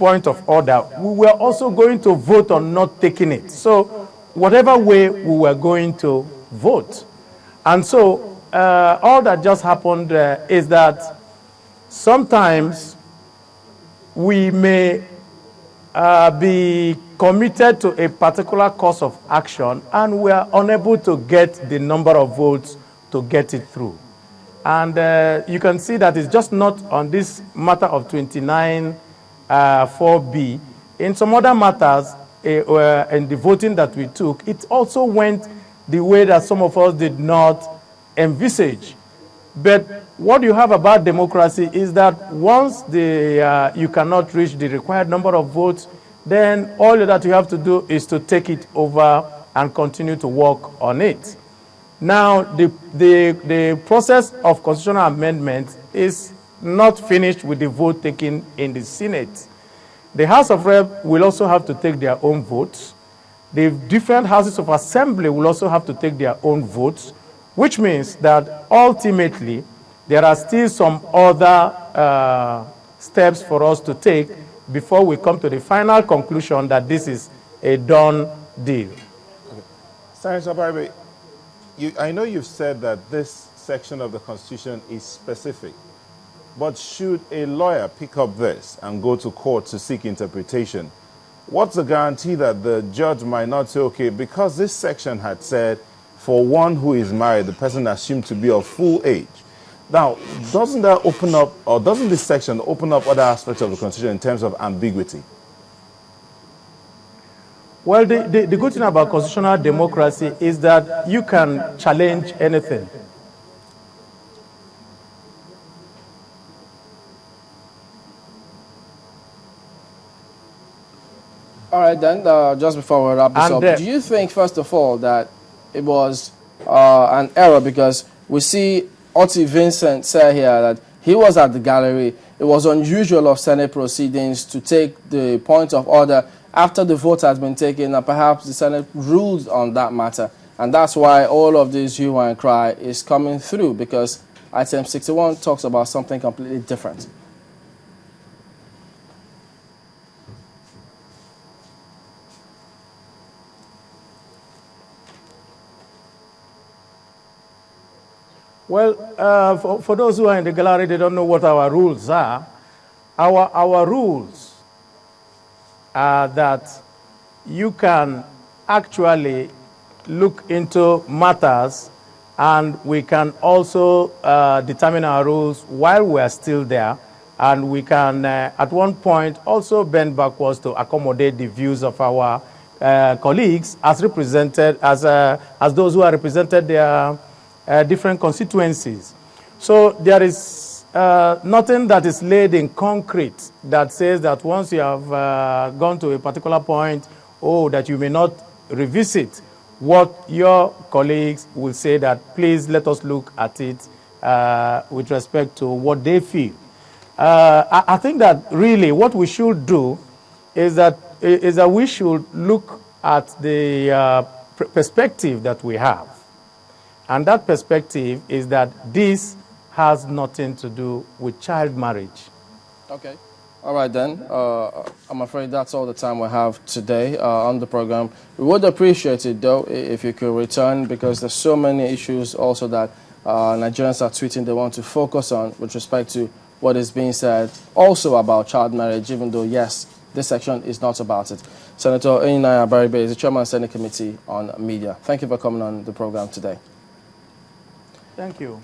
point of order, we were also going to vote on not taking it. So whatever way we were going to vote. And so all that just happened is that sometimes we may be committed to a particular course of action and we are unable to get the number of votes to get it through. And you can see that it's just not on this matter of 29 4B. In some other matters, in the voting that we took, it also went the way that some of us did not envisage. But what you have about democracy is that once you cannot reach the required number of votes, then all that you have to do is to take it over and continue to work on it. Now, the process of constitutional amendment is not finished with the vote taken in the Senate. The House of Reps will also have to take their own votes. The different houses of assembly will also have to take their own votes, which means that ultimately there are still some other steps for us to take before we come to the final conclusion that this is a done deal. Okay. Senator Baribe, I know you've said that this section of the Constitution is specific, but should a lawyer pick up this and go to court to seek interpretation, what's the guarantee that the judge might not say, okay, because this section had said for one who is married, the person assumed to be of full age. Now, doesn't that open up, or doesn't this section open up other aspects of the Constitution in terms of ambiguity? Well, the good thing about constitutional democracy is that you can challenge anything. All right, then, just before we wrap this up, do you think, first of all, that it was an error? Because we see Oti Vincent say here that he was at the gallery. It was unusual of Senate proceedings to take the point of order after the vote has been taken, and perhaps the Senate ruled on that matter. And that's why all of this hue and cry is coming through, because item 61 talks about something completely different. Well, for those who are in the gallery, they don't know what our rules are. Our rules are that you can actually look into matters, and we can also determine our rules while we are still there, and we can at one point also bend backwards to accommodate the views of our colleagues as represented as those who are represented their different constituencies. So there is nothing that is laid in concrete that says that once you have gone to a particular point, that you may not revisit what your colleagues will say that please let us look at it with respect to what they feel. I think that really what we should do is that we should look at the perspective that we have. And that perspective is that this has nothing to do with child marriage. Okay. All right, then. I'm afraid that's all the time we have today on the program. We would appreciate it, though, if you could return, because there's so many issues also that Nigerians are tweeting they want to focus on with respect to what is being said also about child marriage, even though, yes, this section is not about it. Senator Enyinnaya Baribe is the Chairman of the Senate Committee on Media. Thank you for coming on the program today. Thank you.